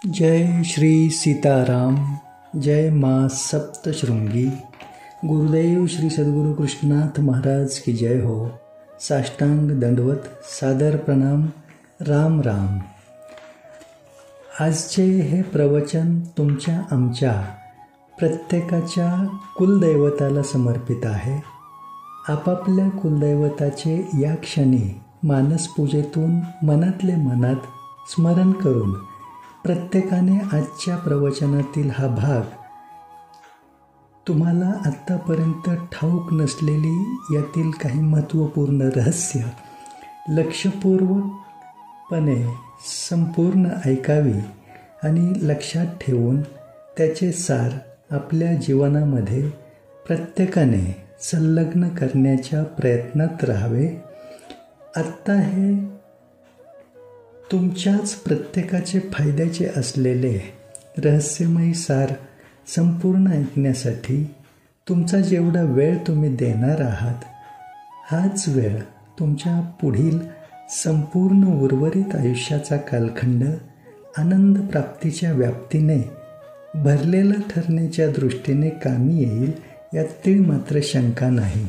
जय श्री सीताराम. जय माँ सप्तशृंगी. गुरुदेव श्री सद्गुरु कृष्णनाथ महाराज की जय हो. साष्टांग दंडवत, सादर प्रणाम. राम राम. आजचे हे प्रवचन तुमच्या आमच्या प्रत्येकाच्या कुलदैवताला समर्पित आहे. आपापल्या कुलदैवताचे या क्षणी मानसपूजेतून मनातले मनात स्मरण करून प्रत्येकाने आजच्या प्रवचनातील हा भाग तुम्हाला आत्तापर्यंत ठाऊक नसलेली यातील काही महत्त्वपूर्ण रहस्य लक्षपूर्वकपणे संपूर्ण ऐकावी आणि लक्षात ठेवून त्याचे सार आपल्या जीवनामध्ये प्रत्येकाने संलग्न करण्याच्या प्रयत्नात राहावे. आत्ता हे तुमच्याच प्रत्येकाचे फायद्याचे असलेले रहस्यमयी सार संपूर्ण ऐकण्यासाठी तुमचा जेवढा वेळ तुम्ही देणार आहात, हाच वेळ तुमच्या पुढील संपूर्ण उर्वरित आयुष्याचा कालखंड आनंद प्राप्तीच्या व्याप्तीने भरलेला ठरण्याच्या दृष्टीने कामी येईल, यातील मात्र शंका नाही.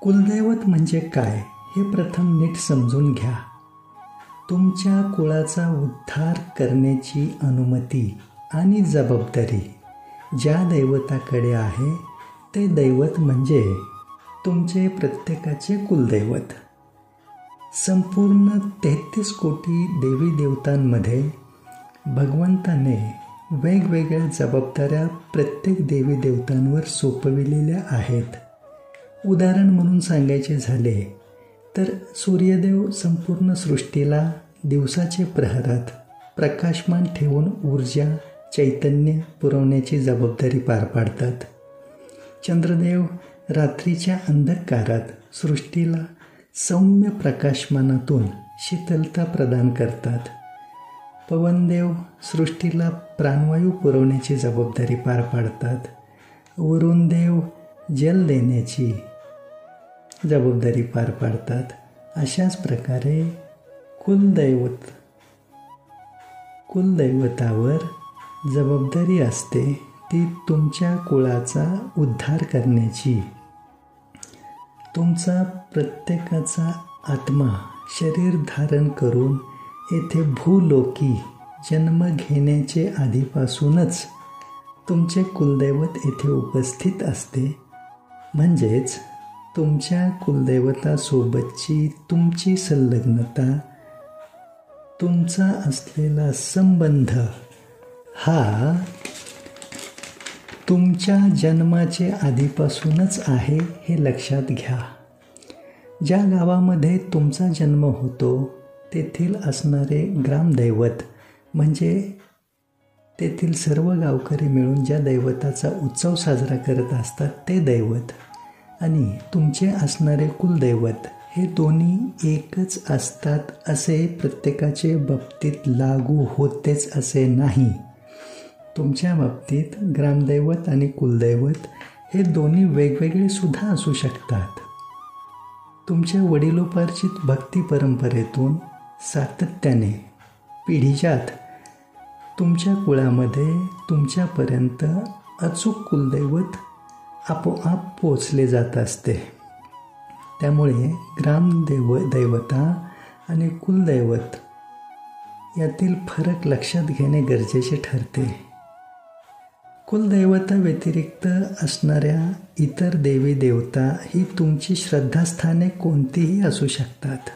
कुलदैवत म्हणजे काय हे प्रथम नीट समजून घ्या. तुमच्या कुळाचा उद्धार करण्याची अनुमती आणि जबाबदारी ज्या दैवताकडे आहे ते दैवत म्हणजे तुमचे प्रत्येकाचे कुलदैवत. संपूर्ण 33 कोटी देवी देवतांमध्ये भगवंताने वेगवेगळ्या जबाबदाऱ्या प्रत्येक देवी देवतांवर सोपविलेल्या आहेत. उदाहरण म्हणून सांगायचे झाले तर सूर्यदेव संपूर्ण सृष्टीला दिवसाचे प्रहरात प्रकाशमान ठेवून ऊर्जा चैतन्य पुरवण्याची जबाबदारी पार पाडतात. चंद्रदेव रात्रीच्या अंधकारात सृष्टीला सौम्य प्रकाशमानातून शीतलता प्रदान करतात. पवनदेव सृष्टीला प्राणवायू पुरवण्याची जबाबदारी पार पाडतात. वरुणदेव जल देण्याची जबाबदारी पार पाडतात. अशाच प्रकारे कुलदैवतावर जबाबदारी असते ती तुमच्या कुळाचा उद्धार करण्याची. तुमचा प्रत्येकाचा आत्मा शरीर धारण करून येथे भूलोकी जन्म घेण्याचे आधीपासूनच तुमचे कुलदैवत येथे उपस्थित असते. म्हणजेच तुमच्या कुलदैवतासोबतची तुमची संलग्नता, तुमचा असलेला संबंध हा तुमच्या जन्माचे आधीपासूनच आहे हे लक्षात घ्या. ज्या गावामध्ये तुमचा जन्म होतो तेथील असणारे ग्रामदैवत म्हणजे तेथील सर्व गावकरी मिळून ज्या दैवताचा उत्सव साजरा करत असतात ते दैवत आणि तुमचे असणारे कुलदैवत हे दोन्ही एकच असतात असे प्रत्येकाचे बाबतीत लागू होतेच असे नाही. तुमच्या बाबतीत ग्रामदैवत आणि कुलदैवत हे दोन्ही वेगवेगळे सुद्धा असू शकतात. तुमच्या वडिलोपार्जित भक्ती परंपरेतून सातत्याने पिढीजात तुमच्या कुळामध्ये तुमच्यापर्यंत अचूक कुलदैवत आपोआप पोचले जात असते. त्यामुळे दैवता आणि कुलदैवत यातील फरक लक्षात घेणे गरजेचे ठरते. कुलदैवता व्यतिरिक्त असणाऱ्या इतर देवी देवता ही तुमची श्रद्धास्थाने कोणतीही असू शकतात,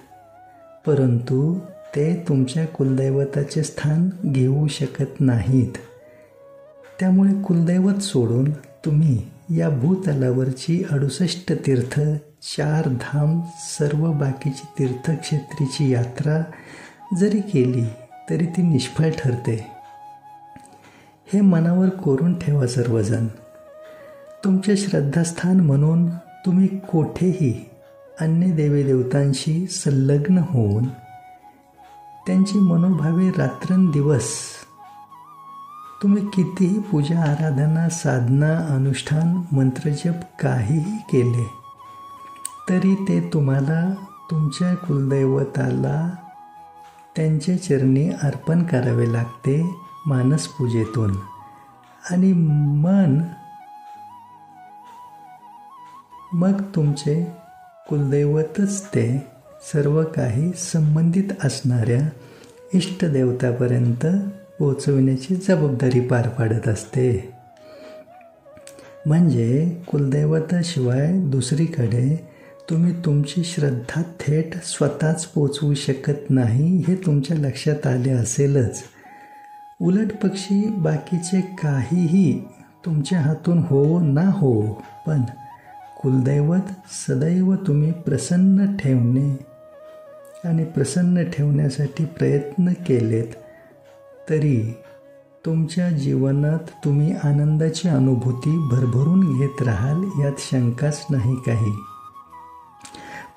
परंतु ते तुमच्या कुलदैवताचे स्थान घेऊ शकत नाहीत. त्यामुळे कुलदैवत सोडून तुम्ही या भूतलावरची 68 तीर्थ, 4 धाम, सर्व बाकीची तीर्थक्षेत्रीची यात्रा जरी केली तरी ती निष्फळ ठरते. हे मनावर कोरून ठेवा सर्वजण. तुमचे श्रद्धास्थान म्हणून तुम्ही कोठेही अन्य देवी देवतांशी संलग्न होऊन त्यांची मनोभावे रात्रंदिवस तुम्ही कितीही पूजा आराधना साधना अनुष्ठान मंत्रजप काहीही केले तरी ते तुम्हाला तुमच्या कुलदैवताला त्यांचे चरणी अर्पण करावे लागते मानस पूजेतून. आणि मग तुमचे कुलदैवतच ते सर्व काही संबंधित असणाऱ्या इष्टदेवतापर्यंत पोहोचविण्याची जबाबदारी पार पाडत असते. म्हणजे कुलदैवताशिवाय दुसरीकडे तुम्ही तुमची श्रद्धा थेट स्वतःच पोचवू शकत नाही हे तुमच्या लक्षात आले असेलच. उलट पक्षी बाकीचे काहीही तुमच्या हातून हो ना हो, पण कुलदैवत सदैव तुम्ही प्रसन्न ठेवणे आणि प्रसन्न ठेवण्यासाठी प्रयत्न केलेत तरी तुमच्या जीवनात तुम्ही आनंदाची अनुभूती भरभरून घेत राहाल यात शंकाच नाही काही.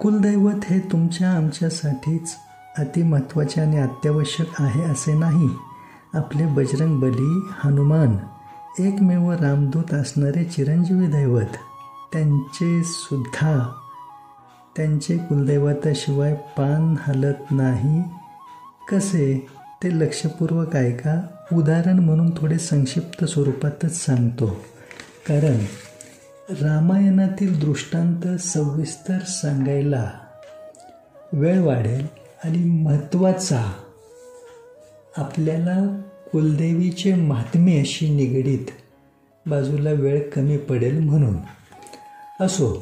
कुलदैवत हे तुमच्या आमच्यासाठीच अतिमहत्त्वाचे आणि अत्यावश्यक आहे असे नाही. आपले बजरंगबली, हनुमान, एकमेव रामदूत असणारे चिरंजीवी दैवत, त्यांचे कुलदैवताशिवाय पान हलत नाही. कसे ते लक्षपूर्वक ऐका. उदाहरण म्हणून थोडे संक्षिप्त स्वरूपातच सांगतो, कारण रामायणातील दृष्टांत सविस्तर सांगायला वेळ वाढेल आणि महत्त्वाचा आपल्याला कुलदेवीचे महात्म्याशी निगडीत बाजूला वेळ कमी पडेल म्हणून. असो,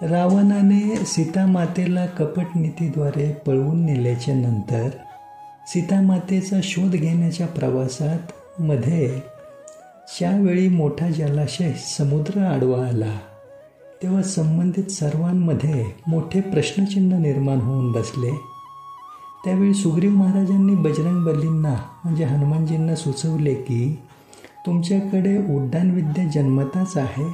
रावणाने सीतामातेला कपटनीतीद्वारे पळवून नेल्याच्या नंतर सीतामातेचा शोध घेण्याच्या प्रवासात मध्ये ज्यावेळी मोठा जलाशय समुद्र आडवा आला तेव्हा संबंधित सर्वांमध्ये मोठे प्रश्नचिन्ह निर्माण होऊन बसले. त्यावेळी सुग्रीव महाराजांनी बजरंगबलींना म्हणजे हनुमानजींना सुचवले की तुमच्याकडे उड्डाणविद्या जन्मताच आहे,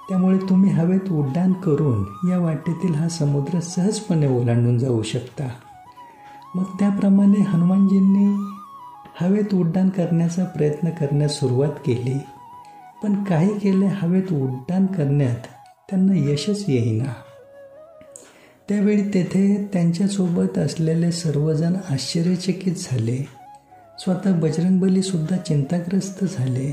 त्यामुळे तुम्ही हवेत उड्डाण करून या वाटेतील हा समुद्र सहजपणे ओलांडून जाऊ शकता. मग त्याप्रमाणे हनुमानजींनी हवेत उड्डाण करण्याचा प्रयत्न करण्यास सुरुवात केली, पण काही केले हवेत उड्डाण करण्यात त्यांना यशच येईना. त्यावेळी तेथे त्यांच्यासोबत असलेले सर्वजण आश्चर्यचकित झाले. स्वतः बजरंगबलीसुद्धा चिंताग्रस्त झाले.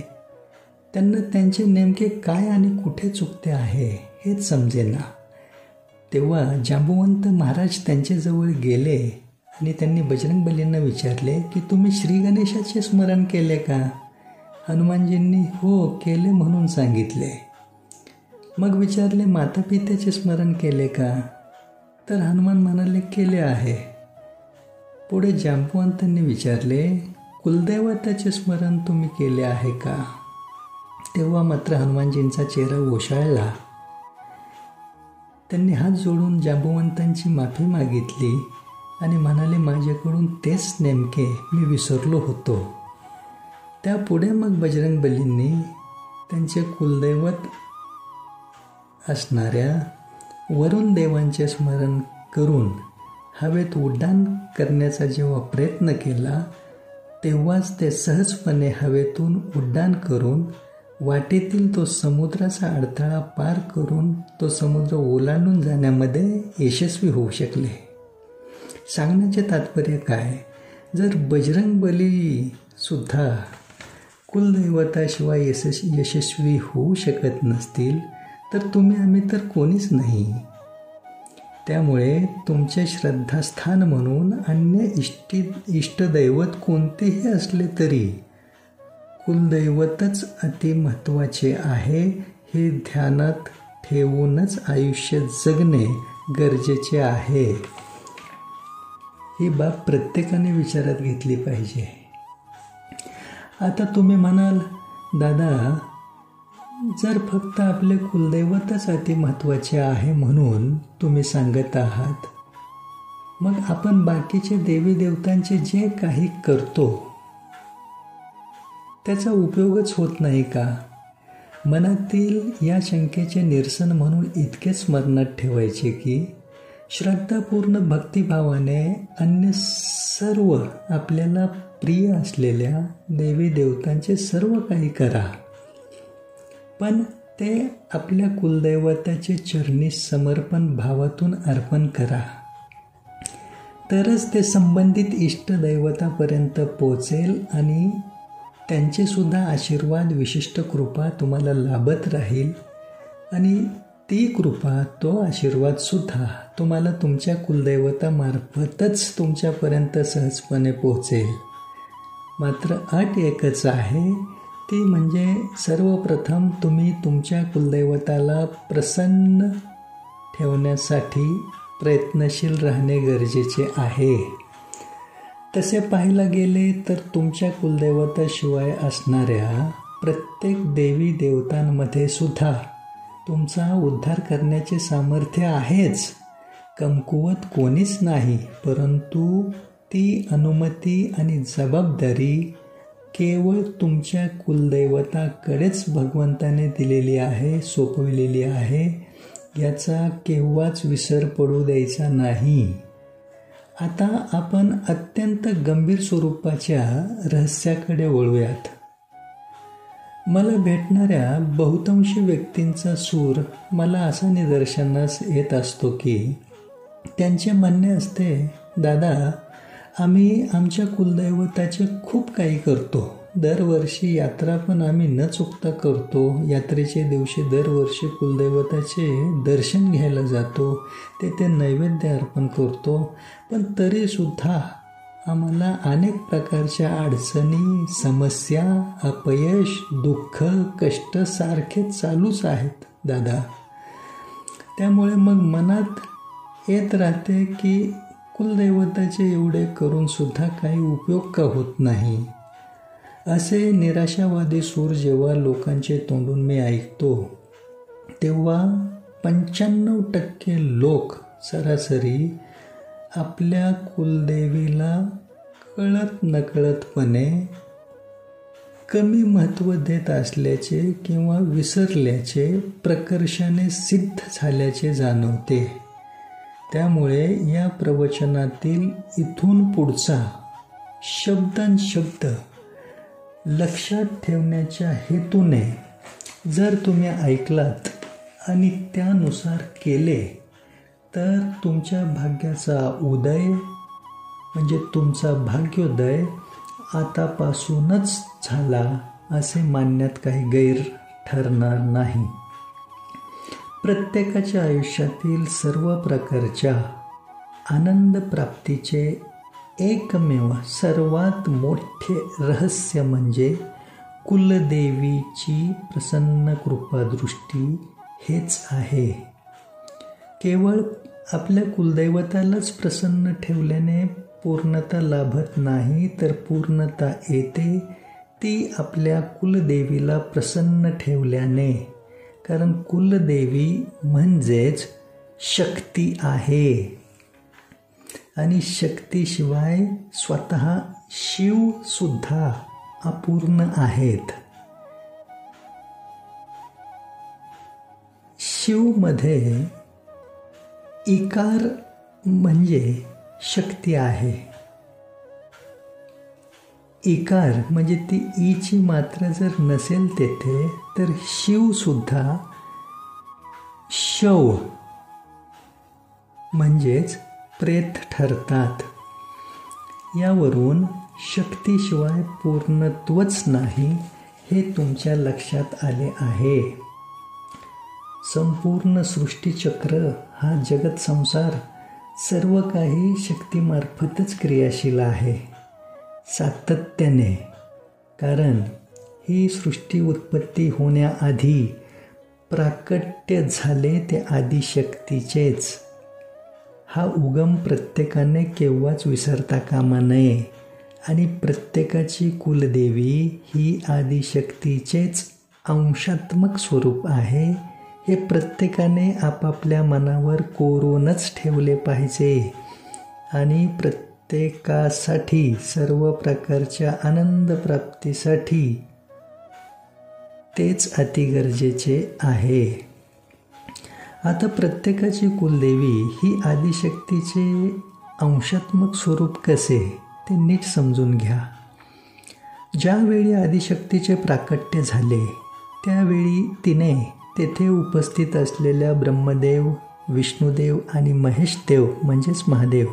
त्यांना त्यांचे नेमके काय आणि कुठे चुकते आहे हेच समजेना. तेव्हा जांबुवंत महाराज त्यांच्याजवळ गेले आणि त्यांनी बजरंगबलींना विचारले की तुम्ही श्री गणेशाचे स्मरण केले का? हनुमानजींनी हो केले म्हणून सांगितले. मग विचारले माता पित्याचे स्मरण केले का? तर हनुमान म्हणाले केले आहे. पुढे जांबुवंतांनी विचारले कुलदैवताचे स्मरण तुम्ही केले आहे का? तेव्हा मात्र हनुमानजींचा चेहरा ओशाळला. त्यांनी हात जोडून जांबुवंतांची माफी मागितली आणि म्हणाले माझ्याकडून तेच नेमके मी विसरलो होतो. त्यापुढे मग बजरंगबलींनी त्यांचे कुलदैवत असणाऱ्या वरुण देवांचे स्मरण करून हवेत उड्डाण करण्याचा जेव्हा प्रयत्न केला तेव्हाच ते सहजपणे हवेतून उड्डाण करून वाटेतील तो समुद्राचा अडथळा पार करून तो समुद्र ओलांडून जाण्यामध्ये यशस्वी होऊ शकले. सांगण्याचे तात्पर्य काय? जर बजरंगबली सुद्धा कुलदैवताशिवाय यशस्वी होऊ शकत नसतील तर तुम्ही आम्ही तर कोणीच नाही. त्यामुळे तुमचे श्रद्धास्थान म्हणून अन्य इष्टदैवत कोणतेही असले तरी कुलदैवतच अतिमहत्त्वाचे आहे हे ध्यानात ठेवूनच आयुष्य जगणे गरजेचे आहे. ही बाब प्रत्येकाने विचारात घेतली पाहिजे. आता तुम्ही म्हणाल दादा जर फक्त आपले कुलदैवतच अतिमहत्त्वाचे आहे म्हणून तुम्ही सांगत आहात, मग आपण बाकीचे देवी देवतांचे जे काही करतो त्याचा उपयोगच होत नाही का? मनातील या शंकेचे निरसन म्हणून इतके स्मरणात ठेवायचे की श्रद्धापूर्ण भक्तिभावाने अन्य सर्व आपल्याला प्रिय असलेल्या देवी देवतांचे सर्व काही करा, पण ते आपल्या कुलदैवताचे चरणी समर्पण भावातून अर्पण करा. तरच ते संबंधित इष्टदैवतापर्यंत पोचेल आणि त्यांचेसुद्धा आशीर्वाद, विशिष्ट कृपा तुम्हाला लाभत राहील आणि ती कृपा, तो आशीर्वादसुद्धा तुम्हाला तुमच्या कुलदैवतामार्फतच तुमच्यापर्यंत सहजपणे पोहोचेल. मात्र अट एकच आहे, ती म्हणजे सर्वप्रथम तुम्ही तुमच्या कुलदैवताला प्रसन्न ठेवण्यासाठी प्रयत्नशील राहणे गरजेचे आहे. तसे पाहायला गेले तर तुमच्या कुलदैवताशिवाय असणाऱ्या प्रत्येक देवी देवतांमध्ये सुद्धा तुमचा उद्धार करण्याचे सामर्थ्य आहेच. कमकुवत कोणीच नाही, परंतु ती अनुमती आणि जबाबदारी केवळ तुमच्या कुलदैवताकडेच भगवंताने दिलेली आहे, सोपविलेली आहे. याचा केव्हाच विसर पडू द्यायचा नाही. आता आपण अत्यंत गंभीर स्वरूपाच्या रहस्याकडे वळूयात. मला भेटणाऱ्या बहुतांशी व्यक्तींचा सूर मला असा निदर्शनास येत असतो की त्यांचे म्हणणे असते, दादा, आम्ही आमच्या कुलदैवताचे खूप काही करतो. दरवर्षी यात्रा पण आम्ही न चुकता करतो. यात्रेच्या दिवशी दरवर्षी कुलदैवताचे दर्शन घ्यायला जातो, तेथे नैवेद्य अर्पण करतो. पण तरीसुद्धा आम्हाला अनेक प्रकारच्या अडचणी, समस्या, अपयश, दुःख, कष्ट सारखे चालूच आहेत दादा. त्यामुळे मग मनात येत राहते की कुलदैवताचे एवढे करूनसुद्धा काही उपयोग का होत नाही. असे निराशावादी सूर जेव्हा लोकांचे तोंडून मी ऐकतो, तेव्हा 95% लोक सरासरी आपल्या कुलदेवीला कळत नकळतपणे कमी महत्त्व देत असल्याचे किंवा विसरल्याचे प्रकर्षाने सिद्ध झाल्याचे जाणवते. त्यामुळे या प्रवचनातील इथून पुढचा शब्दांशब्द लक्षात ठेवण्याच्या हेतूने जर तुम्ही ऐकलात आणि त्यानुसार केले तर तुमच्या भाग्याचा उदय म्हणजे तुमचा भाग्योदय आतापासूनच झाला असे मानण्यात काही गैर ठरणार नाही. प्रत्येकाच्या आयुष्यातील सर्व प्रकारच्या आनंद प्राप्तीचे एकमेव सर्वात मोठे रहस्य म्हणजे कुलदेवीची प्रसन्न कृपादृष्टी हेच आहे. केवळ आपल्या कुलदैवतालाच प्रसन्न ठेवल्याने पूर्णता लाभत नाही, तर पूर्णता येते ती आपल्या कुलदेवीला प्रसन्न ठेवल्याने. कारण कुलदेवी म्हणजेच शक्ती आहे आणि शक्तीशिवाय स्वतः शिवसुद्धा अपूर्ण आहेत. शिवमध्ये इकार म्हणजे शक्ती आहे. इकार म्हणजे ती ईची मात्रा जर नसेल तेथे तर शिवसुद्धा शव म्हणजेच प्रेत ठरतात. यावरून शक्तीशिवाय पूर्णत्वच नाही हे तुमच्या लक्षात आले आहे. संपूर्ण सृष्टीचक्र हा जगत संसार सर्व काही शक्तीमार्फतच क्रियाशील आहे, सातत्याने. कारण ही सृष्टी उत्पत्ती होण्याआधी प्राकट्य झाले ते आदिशक्तीचेच. हा उगम प्रत्येकाने केव्हाच विसरता कामा नये आणि प्रत्येकाची कुलदेवी ही आदिशक्तीचेच अंशात्मक स्वरूप आहे हे प्रत्येकाने आपापल्या मनावर कोरूनच ठेवले पाहिजे. आणि प्रत्येकासाठी सर्व प्रकारच्या आनंद प्राप्तीसाठी तेच अतिगरजेचे आहे. आता प्रत्येकाची कुलदेवी ही आदिशक्तीचे अंशात्मक स्वरूप कसे ते नीट समजून घ्या. ज्यावेळी आदिशक्तीचे प्राकट्य झाले त्यावेळी तिने तेथे उपस्थित असलेल्या ब्रह्मदेव, विष्णुदेव आणि महेशदेव म्हणजेच महादेव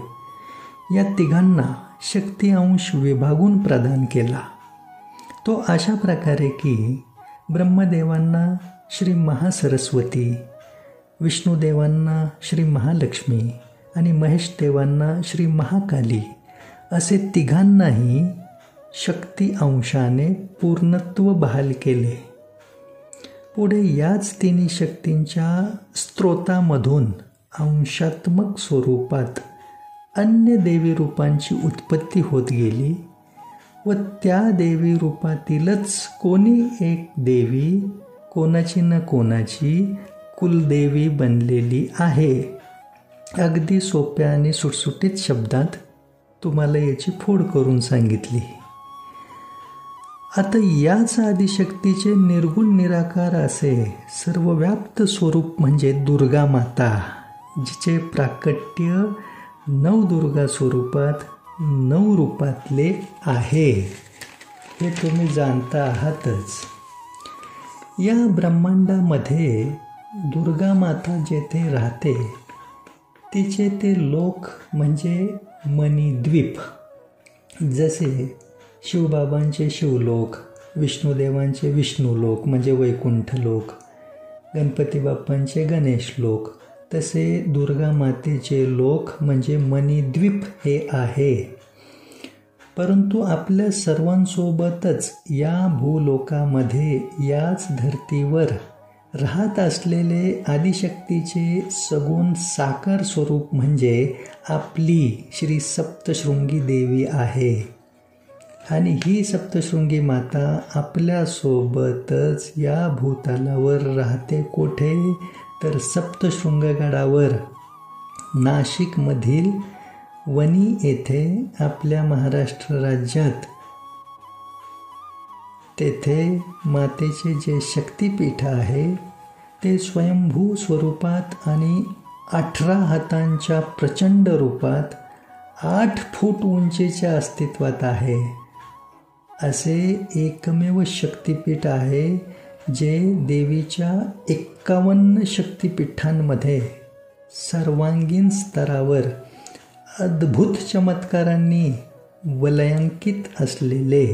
या तिघांना शक्ती अंश विभागून प्रदान केला. तो अशा प्रकारे की ब्रह्मदेवांना श्री महासरस्वती, विष्णुदेवांना श्री महालक्ष्मी आणि महेश देवांना श्री महाकाली असे तिघांनाही शक्ती अंशाने पूर्णत्व बहाल केले. पुढे याच तिन्ही शक्तींच्या स्त्रोतामधून अंशात्मक स्वरूपात अन्य देवी रूपांची उत्पत्ती होत गेली व त्या देवी रूपातीलच कोणी एक देवी कोणाची न कोणाची कुलदेवी बनलेली आहे. अगदी सोप्या आणि सुटसुटीत शब्दात तुम्हाला याची फोड करून सांगितली. आता याच आदिशक्तीचे निर्गुण निराकार असे सर्वव्याप्त स्वरूप म्हणजे दुर्गा माता, जिचे प्राकट्य नवदुर्गा स्वरूपात 9 रूपातले आहे, हे तुम्ही जाणता आहातच. या ब्रह्मांडामध्ये दुर्गा माता जेथे राहते तिचे ते लोक म्हणजे मणिद्वीप. जसे शिवबाबांचे शिवलोक, विष्णुदेवांचे विष्णुलोक म्हणजे वैकुंठ लोक, गणपती बाप्पांचे गणेश लोक, तसे दुर्गा मातेचे लोक म्हणजे मणिद्वीप हे आहे. परंतु आपल्या सर्वांसोबतच या भूलोकामध्ये याच धर्तीवर राहत असलेले आदिशक्तीचे सगुण साकार स्वरूप म्हणजे आपली श्री सप्तशृंगी देवी आहे. आणि ही सप्तशृंगी माता आपल्यासोबतच या भूतलावर राहते. कुठे तर सप्तशृंगगडावर, नाशिकमधील वणी येथे आपल्या महाराष्ट्र राज्यात. तेथे मातेचे जे शक्तिपीठ आहे ते स्वयंभू स्वरूपात आणि 18 हातांच्या प्रचंड रूपात 8 फूट उंचीच्या अस्तित्वात आहे. असे एकमेव शक्तिपीठ आहे जे देवीच्या 51 शक्तिपीठांमध्ये सर्वांगीण स्तरावर अद्भुत चमत्कारांनी वलयांकित असलेले,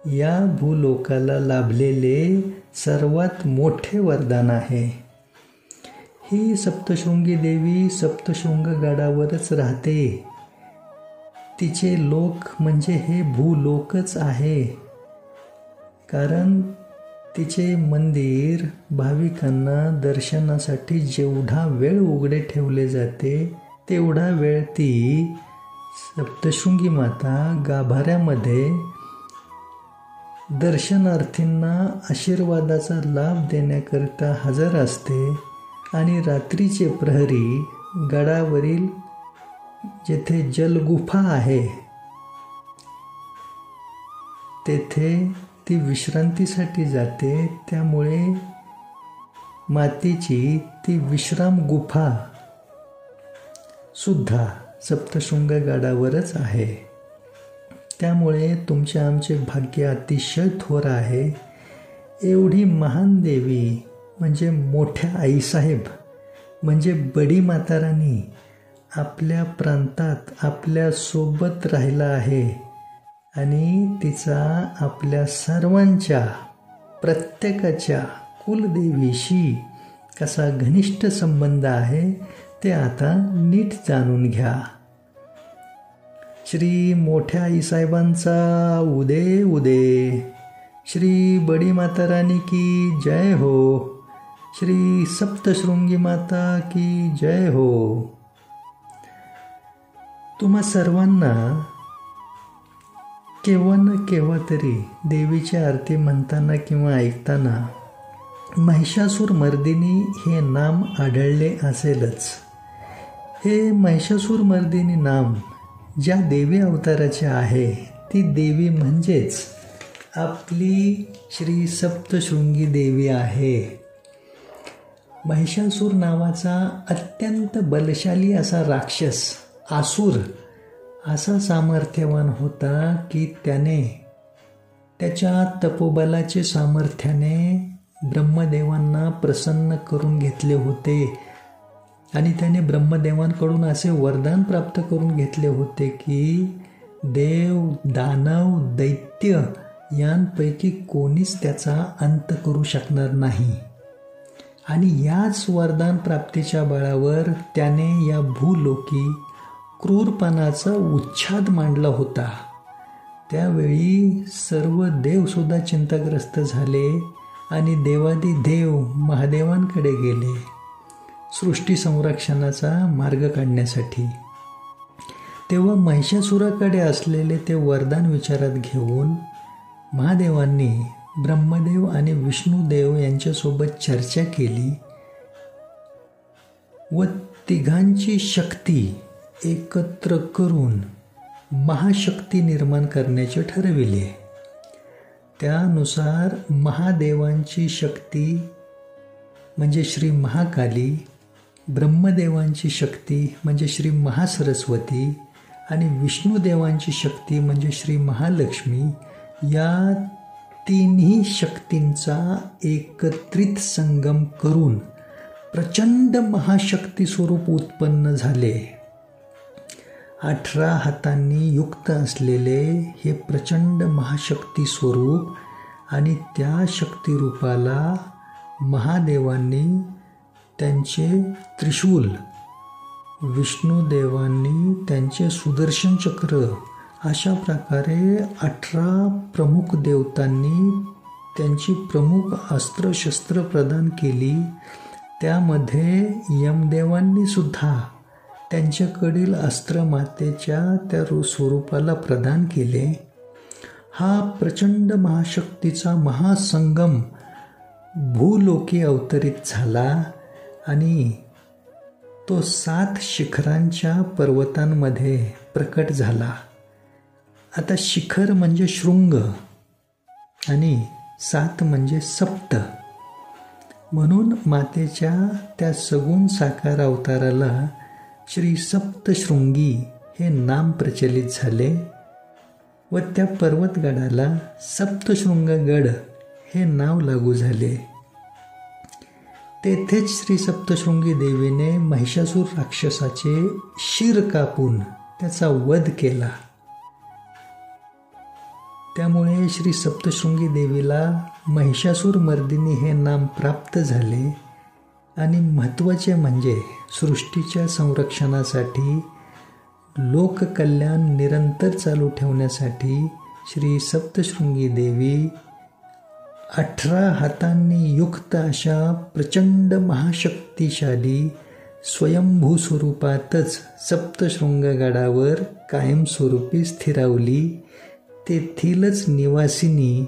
या भूलोकाला लाभलेले सर्वात मोठे वरदान आहे. ही सप्तशृंगी देवी सप्तशृंगगडावरच राहते. तिचे लोक म्हणजे हे भूलोकच आहे. कारण तिचे मंदिर भाविकांना दर्शनासाठी जेवढा वेळ उघडे ठेवले जाते तेवढा वेळ ती सप्तशृंगी माता गाभाऱ्यामध्ये दर्शनार्थींना आशीर्वादाचा लाभ देण्याकरिता हजर असते. आणि रात्रीचे प्रहरी गडावरील जेथे जलगुफा आहे तेथे ती विश्रांतीसाठी जाते. त्यामुळे मातेची ती विश्राम गुफा सुद्धा सप्तशृंगगडावरच आहे. त्यामुळे तुमचे आमचे भाग्य अतिशय थोर आहे. एवढी महान देवी म्हणजे मोठ्या आईसाहेब म्हणजे बडी मातारानी आपल्या प्रांतात आपल्यासोबत राहिला आहे. आणि तिचा आपल्या सर्वांच्या प्रत्येकाच्या कुलदेवीशी कसा घनिष्ठ संबंध आहे ते आता नीट जाणून घ्या. श्री मोठ्या आईसाहेबांचा उदे उदे. श्री बडी मातारानी की जय हो. श्री सप्तशृंगी माता की जय हो. तुम्हा सर्वांना केव्हा न केव्हा तरी देवीची आरती म्हणताना किंवा ऐकताना महिषासूर मर्दिनी हे नाम आढळले असेलच. हे महिषासूर मर्दिनी नाम ज्या देवी अवताराचे आहे ती देवी म्हणजेच आपली श्री सप्तशृंगी देवी आहे. महिषासूर नावाचा अत्यंत बलशाली असा राक्षस, आसूर असा सामर्थ्यवान होता की त्याने त्याच्या तपोबलाचे सामर्थ्याने ब्रह्मदेवांना प्रसन्न करून घेतले होते. आणि त्याने ब्रह्मदेवांकडून असे वरदान प्राप्त करून घेतले होते की देव, दानव, दैत्य यांपैकी कोणीच त्याचा अंत करू शकणार नाही. आणि याच वरदान प्राप्तीच्या बळावर त्याने या भूलोकी क्रूरपणाचा उच्छाद मांडला होता. त्यावेळी सर्व देवसुद्धा चिंताग्रस्त झाले आणि देवादिदेव महादेवांकडे गेले सृष्टी संरक्षणाचा मार्ग काढण्यासाठी. तेव्हा महिषासुराकडे असलेले ते वरदान विचारात घेऊन महादेवांनी ब्रह्मदेव आणि विष्णुदेव यांच्यासोबत चर्चा केली व तिघांची शक्ती एकत्र करून महाशक्ती निर्माण करण्याचे ठरविले. त्यानुसार महादेवांची शक्ती म्हणजे श्री महाकाली, ब्रह्मदेवांची शक्ती म्हणजे श्री महासरस्वती आणि विष्णुदेवांची शक्ती म्हणजे श्री महालक्ष्मी या तिन्ही शक्तींचा एकत्रित संगम करून प्रचंड महाशक्ती स्वरूप उत्पन्न झाले. 18 हातांनी युक्त असलेले हे प्रचंड महाशक्ती स्वरूप आणि त्या शक्तिरूपाला महादेवांनी त्यांचे त्रिशूल, विष्णुदेवांनी त्यांचे सुदर्शन चक्र अशा प्रकारे 18 प्रमुख देवतांनी त्यांची प्रमुख अस्त्रशस्त्र प्रदान केली. त्यामध्ये यमदेवांनी सुद्धा त्यांच्याकडील अस्त्र मातेच्या त्या स्वरूपाला प्रदान केले. हा प्रचंड महाशक्तीचा महासंगम भूलोकी अवतरित झाला आणि तो 7 शिखरांच्या पर्वतांमध्ये प्रकट झाला. आता शिखर म्हणजे शृंग आणि 7 म्हणजे सप्त, म्हणून मातेच्या त्या सगुण साकार अवताराला श्री सप्तशृंगी हे नाम प्रचलित झाले व त्या पर्वतगडाला सप्तशृंगगड हे नाव लागू झाले. तेथेच श्री सप्तशृंगी देवीने महिषासूर राक्षसाचे शिर कापून त्याचा वध केला. त्यामुळे श्री सप्तशृंगी देवीला महिषासूर मर्दिनी हे नाम प्राप्त झाले. आणि महत्त्वाचे म्हणजे सृष्टीच्या संरक्षणासाठी, लोककल्याण निरंतर चालू ठेवण्यासाठी श्री सप्तशृंगी देवी 18 हातांनी युक्त अशा प्रचंड महाशक्तिशाली स्वयंभू स्वरूपातच सप्तशृंगगडावर कायमस्वरूपी स्थिरावली. तेथीलच निवासिनी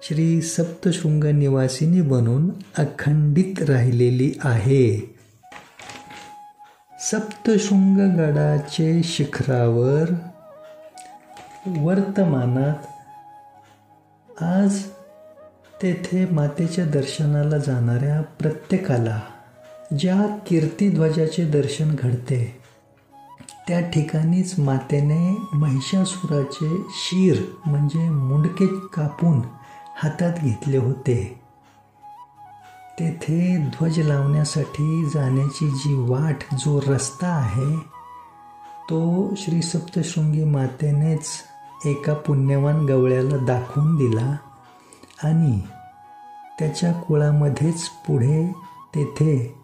श्री सप्तशृंग निवासिनी बनून अखंडित राहिलेली आहे. सप्तशृंगगडाचे शिखरावर वर्तमानात आज तेथे मातेच्या दर्शनाला जाणाऱ्या प्रत्येकाला ज्या कीर्तिध्वजाचे दर्शन घडते त्या ठिकाणीच मातेने महिषासुराचे शीर म्हणजे मुंडके कापून हातात घेतले होते. तेथे ध्वज लावण्यासाठी जाण्याची जी वाट, जो रस्ता आहे तो श्री सप्तशृंगी मातेनेच एका पुण्यवान गवळ्याला दाखवून दिला आणि त्याच्या कुळामध्येच पुढे तेथे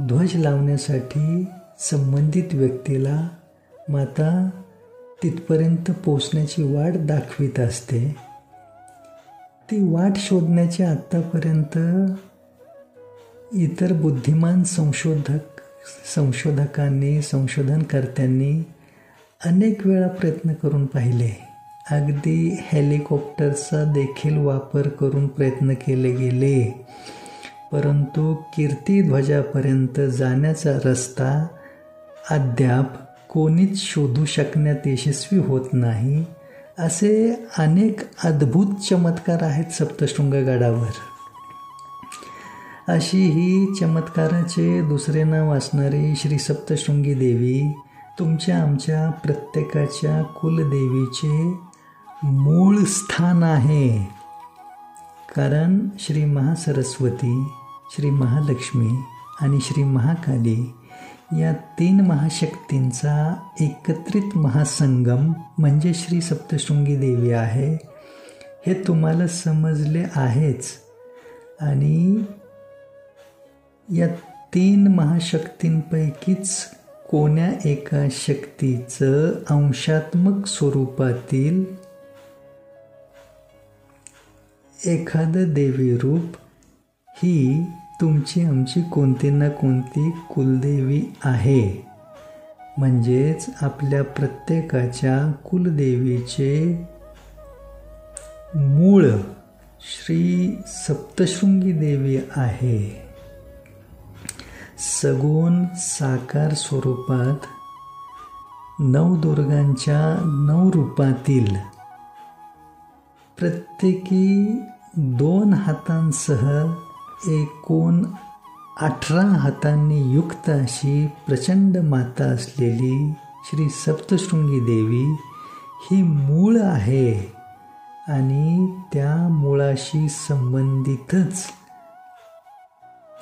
ध्वज लावण्यासाठी संबंधित व्यक्तीला माता तिथपर्यंत पोचण्याची वाट दाखवित असते. ती वाट शोधण्याचे आत्तापर्यंत इतर बुद्धिमान संशोधकांनी, संशोधनकर्त्यांनी अनेक वेळा प्रयत्न करून पाहिले. अगदी हेलिकॉप्टरचा देखील वापर करून प्रयत्न केले गेले, परंतु कीर्तिध्वजापर्यंत जाण्याचा रस्ता अद्याप कोणीच शोधू शकण्यात यशस्वी होत नाही. असे अनेक अद्भुत चमत्कार आहेत सप्तशृंगगडावर. अशी ही चमत्काराचे दुसरे नाव असणारी श्री सप्तशृंगी देवी तुमच्या आमच्या प्रत्येकाच्या कुलदेवीचे मूळ स्थान आहे. कारण श्री महासरस्वती, श्री महालक्ष्मी आणि श्री महाकाली या 3 महाशक्तींचा एकत्रित महासंगम म्हणजे श्री सप्तशृंगी देवी आहे, हे तुम्हाला समजले आहेच. आणि या 3 महाशक्तींपैकीच कोण्या एका शक्तीचं अंशात्मक स्वरूपातील एखादं देवी रूप ही तुमची आमची कोणती ना कोणती कुलदेवी आहे. म्हणजेच आपल्या प्रत्येकाच्या कुलदेवीचे मूळ श्री सप्तशृंगी देवी आहे. सगुण साकार स्वरूपात नवदुर्गांच्या 9 रूपातील प्रत्येकी 2 हातांसह एकूण 18 हातांनी युक्त अशी प्रचंड माता असलेली श्री सप्तशृंगी देवी ही मूळ आहे. आणि त्या मुळाशी संबंधितच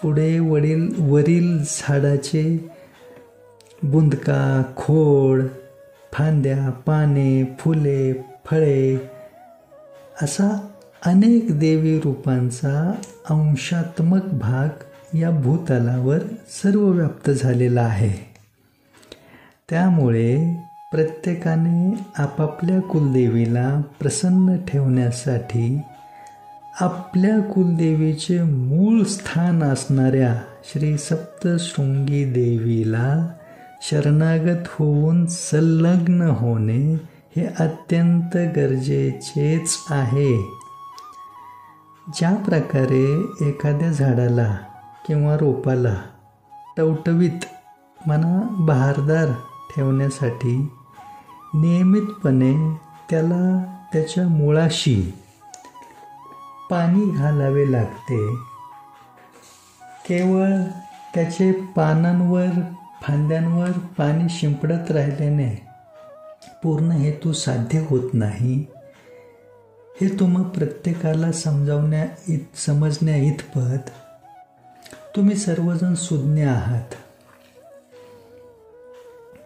पुढे वरील झाडाचे बुंदका, खोड, फांद्या, पाने, फुले, फळे असा अनेक देवी रूपांचा अंशात्मक भाग या भूतलावर सर्व व्याप्त झालेला आहे. त्यामुळे प्रत्येकाने आपापल्या कुलदेवीला प्रसन्न ठेवण्यासाठी आपल्या कुलदेवीचे मूळ स्थान असणाऱ्या श्री सप्तशृंगी देवीला शरणागत होऊन संलग्न होणे हे अत्यंत गरजेचेच आहे. ज्या प्रकारे एखाद्या झाडाला किंवा रोपाला टवटवीत बहारदार ठेवण्यासाठी नियमितपणे त्याला त्याच्या मुळाशी पाणी घालावे लागते, केवळ त्याचे पानांवर फांद्यांवर पाणी शिंपडत राहिल्याने पूर्ण हेतू साध्य होत नाही. हे तुम्हा प्रत्येकाला समजण्या इतपत तुम्ही सर्वजण सुज्ञ आहात.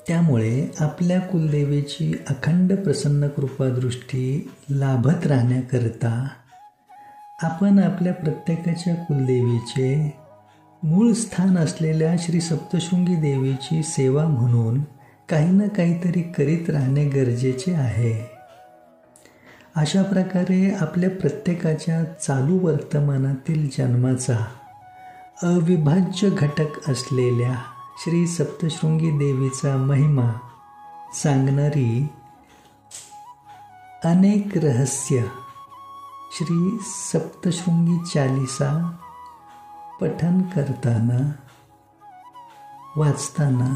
त्यामुळे आपल्या कुलदेवीची अखंड प्रसन्न कृपादृष्टी लाभत राहण्याकरता आपण आपल्या प्रत्येकाच्या कुलदेवीचे मूळ स्थान असलेल्या श्री सप्तशृंगी देवीची सेवा म्हणून काही ना काहीतरी करीत राहणे गरजेचे आहे. अशा प्रकारे आपल्या प्रत्येकाच्या चालू वर्तमानातील जन्माचा अविभाज्य घटक असलेल्या श्री सप्तशृंगी देवीचा महिमा सांगणारी अनेक रहस्य श्री सप्तशृंगी चालीसा पठन करताना, वाचताना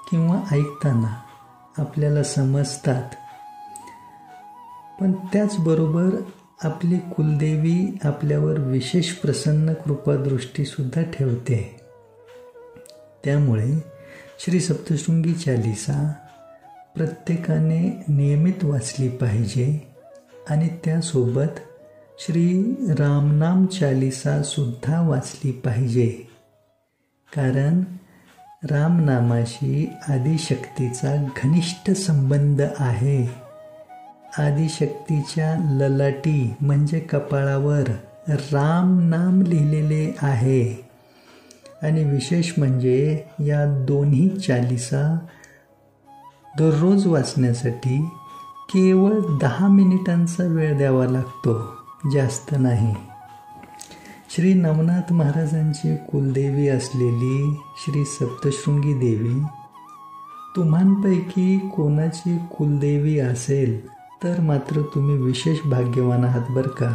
किंवा ऐकताना आपल्याला समजतात. पण त्याचबरोबर आपली कुलदेवी आपल्यावर विशेष प्रसन्न कृपादृष्टीसुद्धा ठेवते. त्यामुळे श्री सप्तशृंगी चालीसा प्रत्येकाने नियमित वाचली पाहिजे आणि त्यासोबत श्री रामनाम चालीसासुद्धा वाचली पाहिजे. कारण रामनामाशी आदिशक्तीचा घनिष्ठ संबंध आहे. आदिशक्तीच्या ललाटी म्हणजे कपाळावर राम नाम लिहिलेले आहे. आणि विशेष म्हणजे या दोन्ही चालीसा दररोज वाचण्यासाठी केवळ 10 मिनिटांचा वेळ द्यावा लागतो, जास्त नाही. श्री नवनाथ महाराजांची कुलदेवी असलेली श्री सप्तशृंगी देवी तुम्हांपैकी कोणाची कुलदेवी असेल तर मात्र तुम्ही विशेष भाग्यवान आहात बरं का.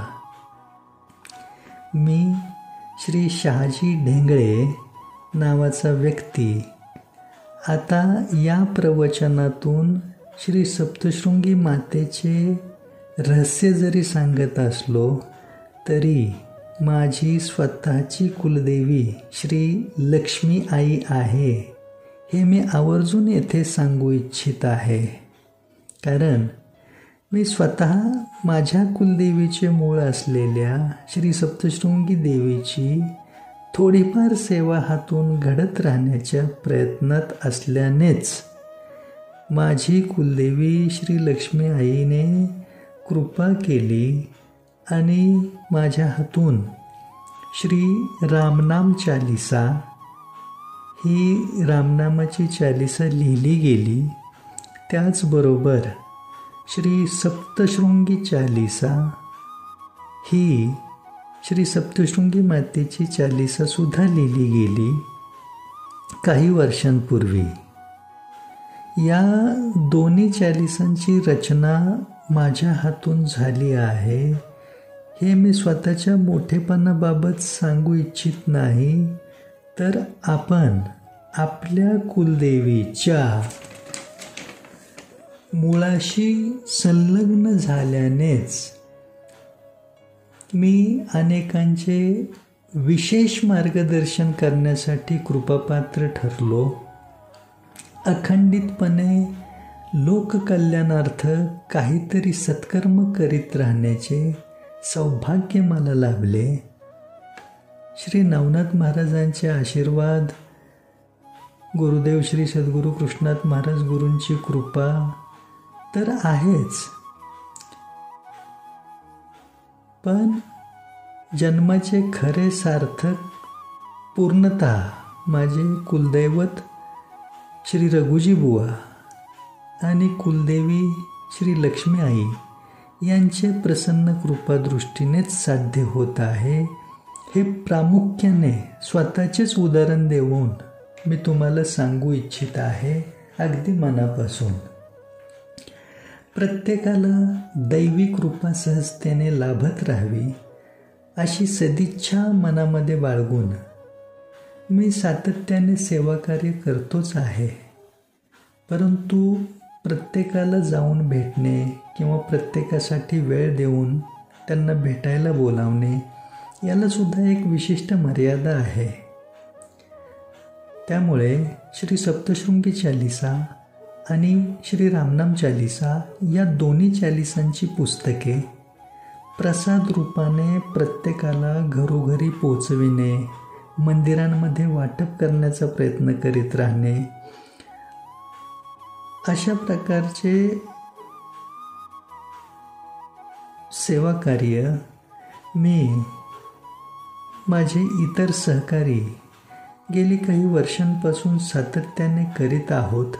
मी श्री शहाजी ढेंगळे नावाचा व्यक्ती आता या प्रवचनातून श्री सप्तशृंगी मातेचे रहस्य जरी सांगत असलो तरी माझी स्वतःची कुलदेवी श्री लक्ष्मी आई आहे हे मी आवर्जून येथे सांगू इच्छित आहे. कारण मी स्वतः माझ्या कुलदेवीचे मूळ असलेल्या श्री सप्तशृंगी देवीची थोडीफार सेवा हातून घडत राहण्याच्या प्रयत्नात असल्यानेच माझी कुलदेवी श्री लक्ष्मी आईने कृपा केली आणि माझ्या हातून श्री रामनाम चालिसा ही रामनामाची चालिसा लिहिली गेली. त्याचबरोबर श्री सप्तशृंगी चालिसा ही श्री सप्तशृंगी मातेची चालिसासुद्धा लिहिली गेली काही वर्षांपूर्वी. या दोन्ही चालिसांची रचना माझ्या हातून झाली आहे. हे मी स्वतःच्या मोठेपणाबाबत सांगू इच्छित नाही, तर आपण आपल्या कुलदेवीच्या मुळाशी संलग्न झाल्यानेच मी अनेकांचे विशेष मार्गदर्शन करण्यासाठी कृपापात्र ठरलो. अखंडितपणे लोककल्याणार्थ काहीतरी सत्कर्म करीत राहण्याचे सौभाग्य मला लाभले. श्री नवनाथ महाराजांचे आशीर्वाद, गुरुदेव श्री सद्गुरू कृष्णाथ महाराज गुरूंची कृपा तर आहेच, पण जन्माचे खरे सार्थक पूर्णतः माझे कुलदैवत श्री रघुजी बुवा आणि कुलदेवी श्री लक्ष्मी आई यांचे प्रसन्न कृपादृष्टीनेच साध्य होत आहे. हे प्रामुख्याने स्वतःचेच उदाहरण देऊन मी तुम्हाला सांगू इच्छित आहे अगदी मनापासून. प्रत्येकाला दैवी कृपा सहजतेने लाभत राहावी अशी सदिच्छा मनामध्ये बाळगून मी सातत्याने सेवाकार्य करतोच आहे. परंतु प्रत्येकाला जाऊन भेटणे किंवा प्रत्येकासाठी वेळ देऊन त्यांना भेटायला बोलावणे यालासुद्धा एक विशिष्ट मर्यादा आहे. त्यामुळे श्री सप्तशृंगी चालिसा आणि श्री रामनाम चालिसा या दोन्ही चालिसांची पुस्तके प्रसाद रूपाने प्रत्येकाला घरोघरी पोचविणे, मंदिरांमध्ये वाटप करण्याचा प्रयत्न करीत राहणे, अशा प्रकारचे सेवा कार्य मी माझे इतर सहकारी गेली काही वर्षांपासून सातत्याने करीत आहोत.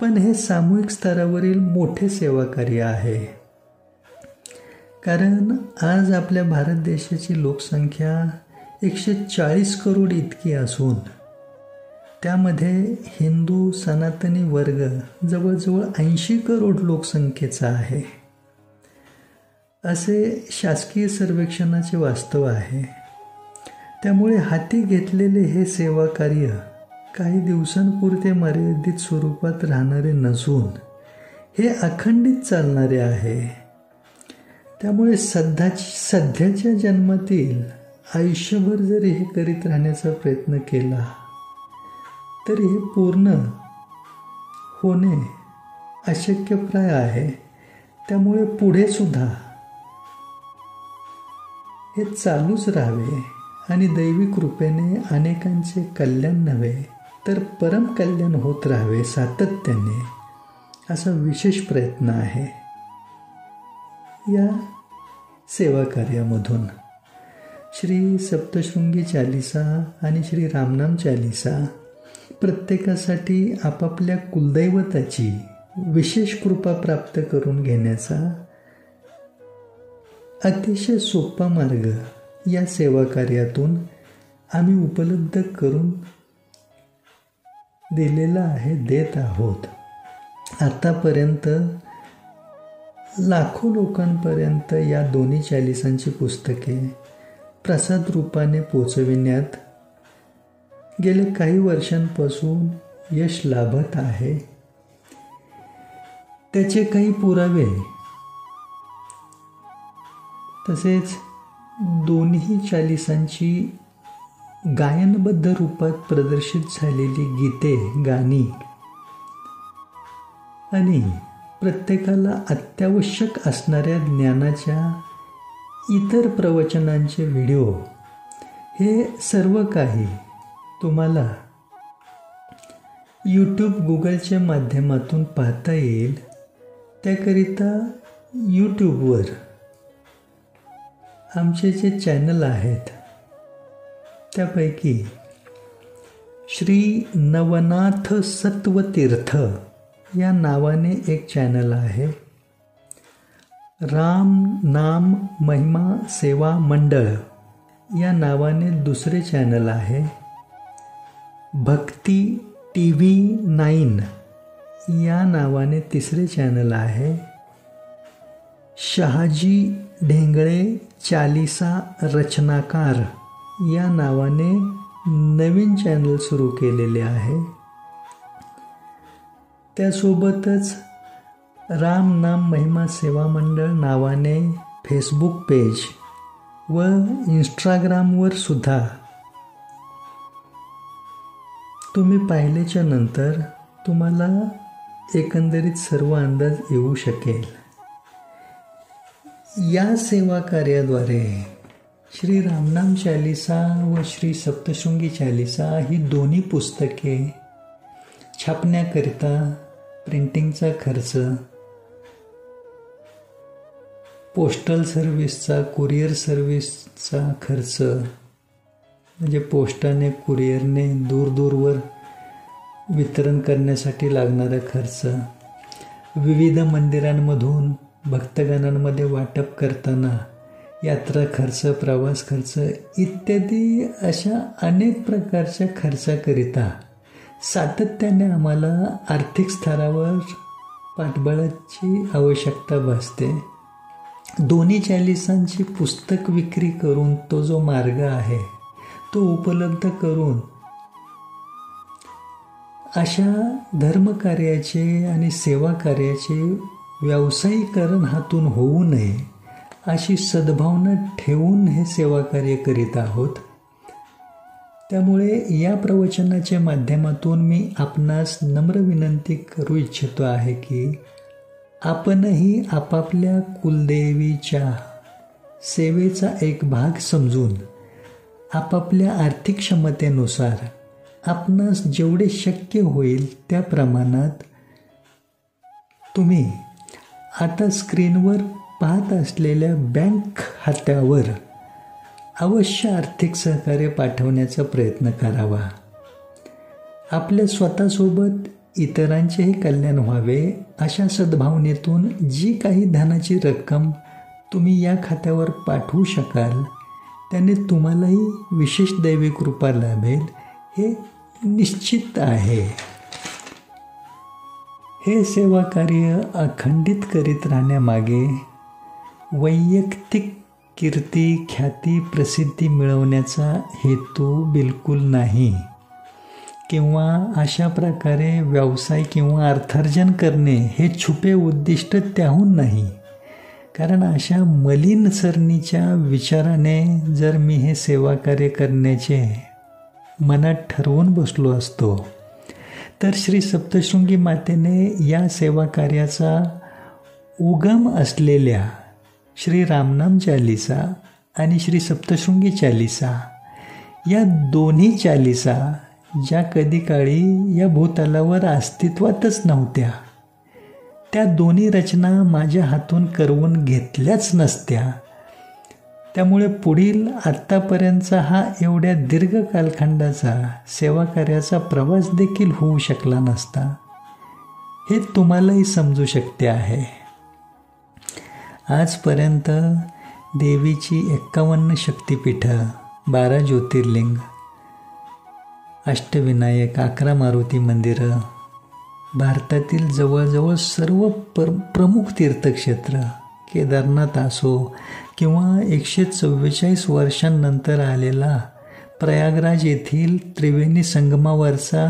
पण हे सामूहिक स्तरावरील मोठे सेवा कार्य आहे. कारण आज आपल्या भारत देशाची लोकसंख्या 140 करोड इतकी असून त्यामध्ये हिंदू सनातनी वर्ग जवळजवळ 80 करोड लोकसंख्येचा आहे, असे शासकीय सर्वेक्षणाचे वास्तव आहे. त्यामुळे हाती घेतलेले हे सेवा कार्य काही दिवसांपुरते मर्यादित स्वरूपात राहणारे नसून हे अखंडित चालणारे आहे. त्यामुळे सध्याच्या जन्मातील आयुष्यभर जरी हे करीत राहण्याचा प्रयत्न केला तरी हे पूर्ण होणे अशक्यप्राय आहे. त्यामुळे पुढे सुद्धा हे चालूच राहावे आणि दैवी कृपेने अनेकांचे कल्याण नव्हे तर परम कल्याण होत राहावे सातत्याने, असा विशेष प्रयत्न आहे. या सेवा कार्यामधून श्री सप्तशृंगी चालिसा आणि श्री रामनाम चालिसा प्रत्येकासाठी आपापल्या कुलदैवताची विशेष कृपा प्राप्त करून घेण्याचा अतिशय सोपा मार्ग या सेवा कार्यातून आम्ही उपलब्ध करून दिलेला आहे, देत आहोत. आतापर्यंत लाखो लोकांपर्यंत या दोन्ही चालिसांची पुस्तके प्रसाद रूपाने पोचविण्यात गेले काही वर्षांपासून यश लाभत आहे. त्याचे काही पुरावे तसेच दोन्ही चालिसांची गायनबद्ध रूपात प्रदर्शित झालेली गीते, गाणी आणि प्रत्येकाला अत्यावश्यक असणाऱ्या ज्ञानाच्या इतर प्रवचनांचे व्हिडिओ हे सर्व काही तुम्हाला यूट्यूब गुगलच्या माध्यमातून पाहता येईल. त्याकरिता यूट्यूबवर आमचे जे चॅनल आहेत त्यापैकी श्री नवनाथ सत्वतीर्थ या नावाने एक चॅनल आहे. राम नाम महिमा सेवा मंडळ या नावाने दुसरे चॅनल आहे. भक्ती TV9 या नावाने तिसरे चॅनल आहे. शहाजी ढेंगळे चालिसा रचनाकार या नावाने नवीन चॅनल सुरू केलेले आहे. त्यासोबतच राम नाम महिमा सेवा मंडळ नावाने फेसबुक पेज व इंस्टाग्रामवर सुद्धा तुम्ही पाहिल्याच्या नंतर तुम्हाला एकंदरीत सर्व अंदाज येऊ शकेल. या सेवा कार्याद्वारे श्री रामनाम चालिसा व श्री सप्तशृंगी चालिसा ही दोन्ही पुस्तके छापण्याकरिता प्रिंटिंगचा खर्च, पोस्टल सर्व्हिसचा, कुरिअर सर्व्हिसचा खर्च म्हणजे पोस्टाने कुरिअरने दूरवर वितरण करण्यासाठी लागणारा खर्च, विविध मंदिरांमधून भक्तगणांमध्ये वाटप करताना यात्रा खर्च, प्रवास खर्च इत्यादी अशा अनेक प्रकारच्या खर्चाकरिता सातत्याने आम्हाला आर्थिक स्तरावर पाठबळाची आवश्यकता भासते. दोन्ही चालिसांची पुस्तक विक्री करून तो जो मार्ग आहे तो उपलब्ध करून अशा धर्मकार्याचे आणि सेवा कार्याचे व्यावसायीकरण हातून होऊ नये अशी सद्भावना ठेवून हे सेवा कार्य करीत आहोत. त्यामुळे या प्रवचनाच्या माध्यमातून मी आपणास नम्र विनंती करू इच्छितो आहे की आपणही आपापल्या कुलदेवीच्या सेवेचा एक भाग समजून आपापल्या आर्थिक क्षमतेनुसार आपणास जेवढे शक्य होईल त्या प्रमाणात तुम्ही आता स्क्रीनवर पाहत असलेल्या बँक खात्यावर अवश्य आर्थिक सहकार्य पाठवण्याचा प्रयत्न करावा. आपल्या स्वतःसोबत इतरांचेही कल्याण व्हावे अशा सद्भावनेतून जी काही धनाची रक्कम तुम्ही या खात्यावर पाठवू शकाल त्याने तुम्हालाही विशेष दैवी कृपा लाभेल हे निश्चित आहे. हे सेवा कार्य अखंडित करीत राहण्यामागे वैयक्तिक कीर्ती, ख्याती, प्रसिद्धी मिळवण्याचा हेतू बिलकुल नाही किंवा अशा प्रकारे व्यवसाय किंवा अर्थार्जन करणे हे छुपे उद्दिष्ट त्याहून नाही. कारण अशा मलिन सरणीच्या विचाराने जर मी हे सेवा कार्य करण्याचे मनात ठरवून बसलो असतो तर श्री सप्तशृंगी मातेने या सेवा कार्याचा उगम असलेल्या श्री रामनाम चालिसा आणि श्री सप्तशृंगी चालिसा या दोन्ही चालिसा ज्या कधी काळी या भूतलावर अस्तित्वातच नव्हत्या त्या दोन्ही रचना माझ्या हातून करवून घेतल्याच नसत्या. त्यामुळे पुढील आत्तापर्यंतचा हा एवढ्या दीर्घ कालखंडाचा सेवा कार्याचा प्रवास देखील होऊ शकला नसता. हे तुम्हालाही समजू शकते आहे. आजपर्यंत देवीची 51 शक्तिपीठं, 12 ज्योतिर्लिंग, अष्टविनायक, 11 मारुती मंदिरं, भारतातील जवळजवळ सर्व प्रमुख तीर्थक्षेत्र, केदारनाथ असो किंवा 144 वर्षांनंतर आलेला प्रयागराज येथील त्रिवेणी संगमावरचा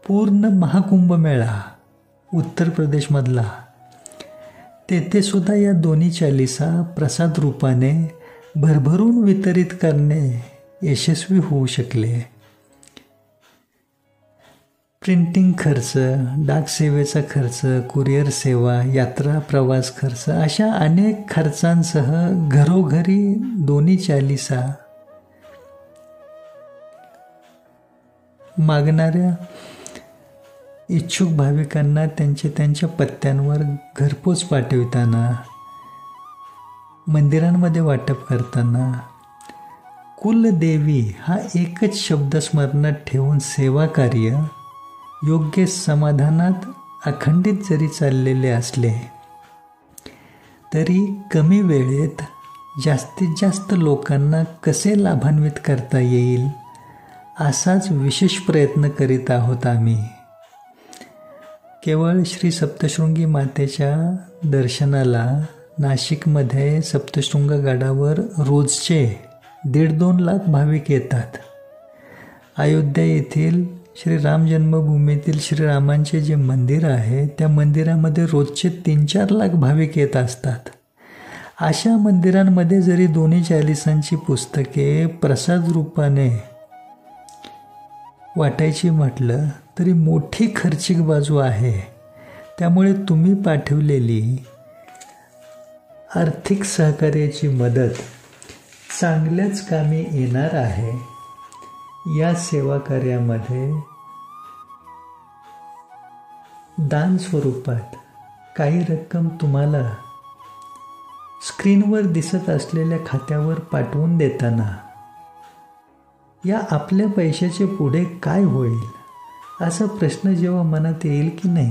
पूर्ण महाकुंभमेळा उत्तर प्रदेशमधला, तेथेसुद्धा या दोन्ही चालिसा प्रसाद रूपाने भरभरून वितरित करणे यशस्वी होऊ शकले. प्रिंटिंग खर्च, डाक सेवेचा खर्च, कुरिअर सेवा, यात्रा प्रवास खर्च अशा अनेक खर्चांसह घरोघरी दोन्ही चालिसा मागणाऱ्या इच्छुक भाविकांना त्यांच्या पत्त्यांवर घरपोच पाठविताना, मंदिरांमध्ये वाटप करताना कुलदेवी हा एकच शब्द स्मरणात ठेवून सेवा कार्य योग्य समाधानात अखंडित जरी चाललेले असले तरी कमी वेळेत जास्तीत जास्त लोकांना कसे लाभान्वित करता येईल असाच विशेष प्रयत्न करीत आहोत आम्ही. केवळ श्री सप्तशृंगी मातेच्या दर्शनाला नाशिकमध्ये सप्तशृंग गडावर रोजचे 1.5-2 लाख भाविक येतात. अयोध्या येथील श्री राम जन्मभूमीतील श्रीरामांचे जे मंदिर आहे त्या मंदिरामध्ये रोजचे 3-4 लाख भाविक येत असतात. अशा मंदिरांमध्ये जरी दोन्ही चालिसांची पुस्तके प्रसाद रूपाने वाटायची म्हटलं तरी मोठी खर्चिक बाजू आहे. त्यामुळे तुम्ही पाठवलेली आर्थिक सहकार्याची मदत चांगल्याच कामी येणार आहे. या सेवा कार्यामध्ये दान स्वरूपात काही रक्कम तुम्हाला स्क्रीनवर दिसत असलेल्या खात्यावर पाठवून देताना या आपल्या पैशाचे पुढे काय होईल असा प्रश्न जेव्हा मनात येईल की नाही,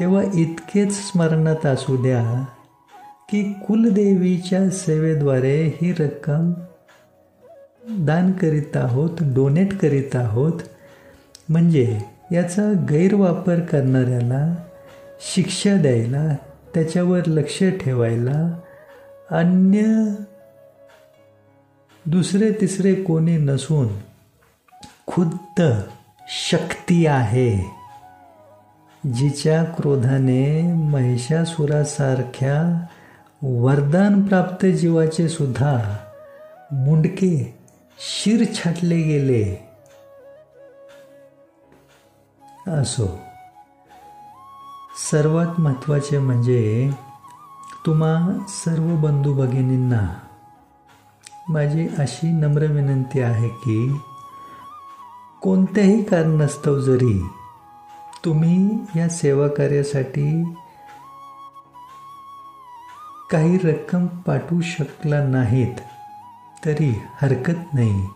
तेव्हा इतकेच स्मरणात असू द्या की कुलदेवीच्या सेवेद्वारे ही रक्कम दान करीत आहोत, डोनेट करीत आहोत. म्हणजे याचा गैरवापर करणाऱ्याला शिक्षा द्यायला, त्याच्यावर लक्ष ठेवायला अन्य दुसरे तिसरे कोणी नसून खुद्द शक्ती आहे, जिच्या क्रोधाने महिषासुरासारख्या वरदानप्राप्त जीवाचे सुद्धा मुंडके शिर छाटले गेले. असो, सर्वात महत्त्वाचे म्हणजे तुम्हा सर्व बंधू भगिनींना माझी अशी नम्र विनंती आहे की कोणत्याही कारणास्तव जरी तुम्ही या सेवा कार्यासाठी काही रक्कम पाठवू शकला नाहीत तरी हरकत नाही.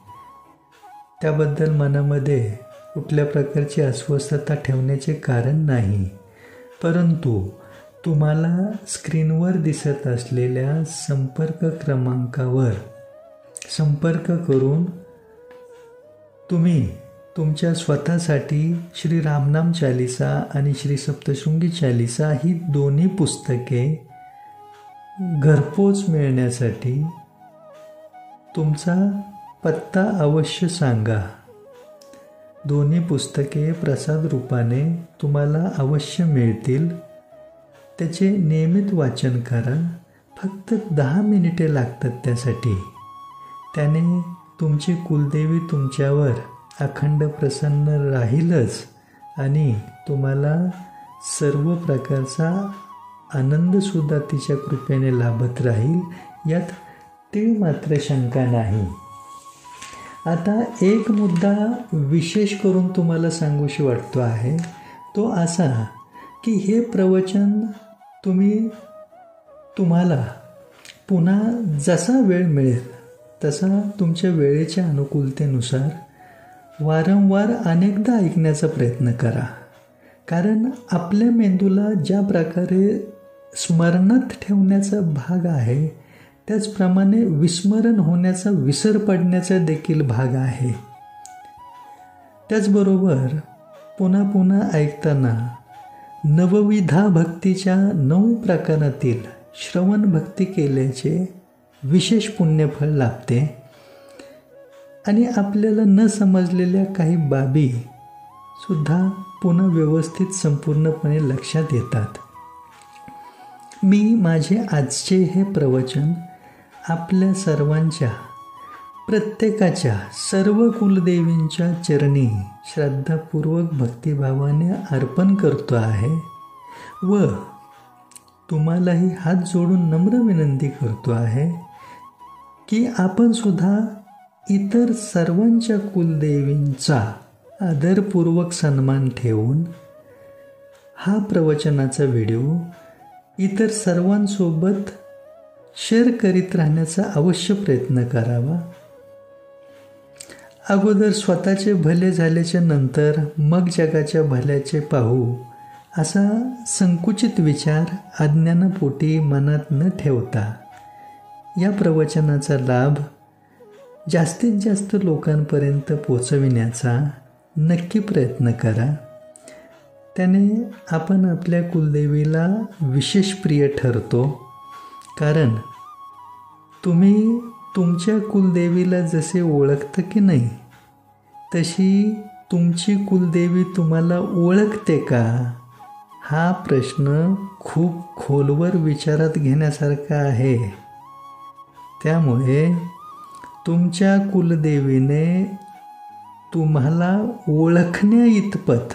त्याबद्दल मनामध्ये कुठल्या प्रकारची अस्वस्थता ठेवण्याचे कारण नाही. परंतु तुम्हाला स्क्रीनवर दिसत असलेल्या संपर्क क्रमांकावर संपर्क करून तुम्ही तुमच्या स्वतःसाठी श्री रामनाम चालिसा आणि श्री सप्तशृंगी चालिसा ही दोन्ही पुस्तके घरपोच मिळण्यासाठी तुमचा पत्ता अवश्य सांगा. दोन्ही पुस्तके प्रसाद रूपाने तुम्हाला अवश्य मिळतील. त्याचे नियमित वाचन करा. फक्त 10 मिनिटे लागतात त्यासाठी. त्याने तुमची कुलदेवी तुमच्यावर अखंड प्रसन्न राहीलच आणि तुम्हाला सर्व प्रकारचा आनंदसुद्धा तिच्या कृपेने लाभत राहील, यात तीळ मात्र शंका नाही. आता एक मुद्दा विशेष करून तुम्हाला सांगूशी वाटतो आहे, तो असा की हे प्रवचन तुम्हाला पुन्हा जसा वेळ मिळेल तसा तुमच्या वेळेच्या अनुकूलतेनुसार वारंवार अनेकदा ऐकण्याचा प्रयत्न करा. कारण आपल्या मेंदूला ज्या प्रकारे स्मरणात ठेवण्याचा भाग आहे त्याचप्रमाणे विस्मरण होण्याचा, विसर पडण्याचा देखील भाग आहे. त्याचबरोबर पुन्हा पुन्हा ऐकताना नवविधा भक्तीच्या 9 प्रकारातील श्रवण भक्ती केल्याचे विशेष पुण्यफळ लाभते आणि आपल्याला न समजलेल्या काही बाबी सुद्धा पुन्हा व्यवस्थित संपूर्णपणे लक्षात येतात. मी माझे आजचे हे प्रवचन आपल्या सर्वांच्या, प्रत्येकाच्या, सर्व कुलदेवींच्या चरणी श्रद्धापूर्वक भक्तिभावाने अर्पण करतो आहे व तुम्हालाही हात जोडून नम्र विनंती करतो आहे की आपण सुद्धा इतर सर्वांच्या कुलदेवींचा आदरपूर्वक सन्मान ठेवून हा प्रवचनाचा व्हिडिओ इतर सर्वांसोबत शेअर करीत राहण्याचा अवश्य प्रयत्न करावा. अगोदर स्वतःचे भले झाल्याच्या नंतर मग जगाच्या भल्याचे पाहू असा संकुचित विचार अज्ञानापोटी मनात न ठेवता या प्रवचनाचा लाभ जास्तीत जास्त लोकांपर्यंत पोचविण्याचा नक्की प्रयत्न करा. त्याने आपण आपल्या कुलदेवीला विशेष प्रिय ठरतो. कारण तुम्ही तुमच्या कुलदेवीला जसे ओळखता की नाही तशी तुमची कुलदेवी तुम्हाला ओळखते का हा प्रश्न खूप खोलवर विचारात घेण्यासारखा आहे. त्यामुळे तुमच्या कुलदेवीने तुम्हाला ओळखण्या इतपत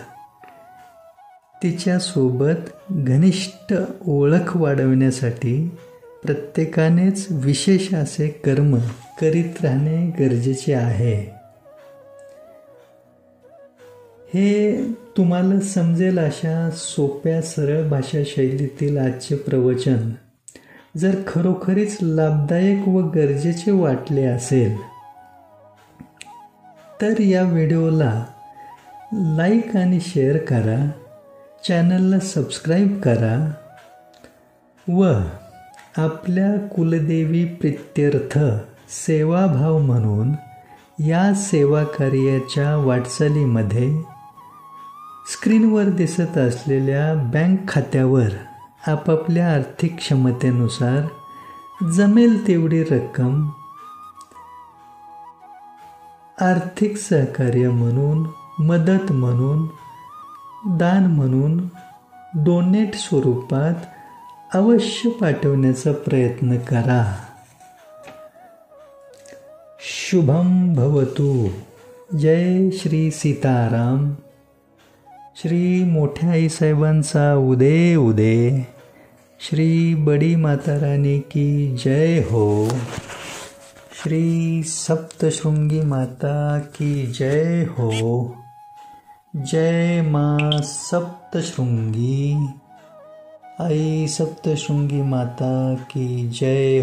तिच्यासोबत घनिष्ठ ओळख वाढवण्यासाठी प्रत्येकानेच विशेष असे कर्म करीत राहणे गरजेचे आहे. हे तुम्हाला समजेल अशा सोप्या सरळ भाषा शैलीतील आजचे प्रवचन जर खरोखरीच लाभदायक व गरजेचे वाटले असेल तर या व्हिडिओला लाईक आणि शेअर करा, चॅनलला सबस्क्राईब करा व आपल्या कुलदेवी प्रित्यर्थ सेवाभाव म्हणून या सेवा कार्याच्या वाटचालीमध्ये स्क्रीनवर दिसत असलेल्या बँक खात्यावर आपापल्या आर्थिक क्षमतेनुसार जमेल तेवढी रक्कम आर्थिक सहकार्य म्हणून, मदत म्हणून, दान म्हणून, डोनेट स्वरूपात अवश्य पाठवण्याचा प्रयत्न करा. शुभम भवतु. जय श्री सीताराम. श्री मोठ्या आईसाहेबांचा उदे उदे. श्री बडी माता रानी की जय हो. श्री सप्तशृंगी माता की जय हो. जय माँ सप्तशृंगी. आई सप्तशृंगी माता की जय.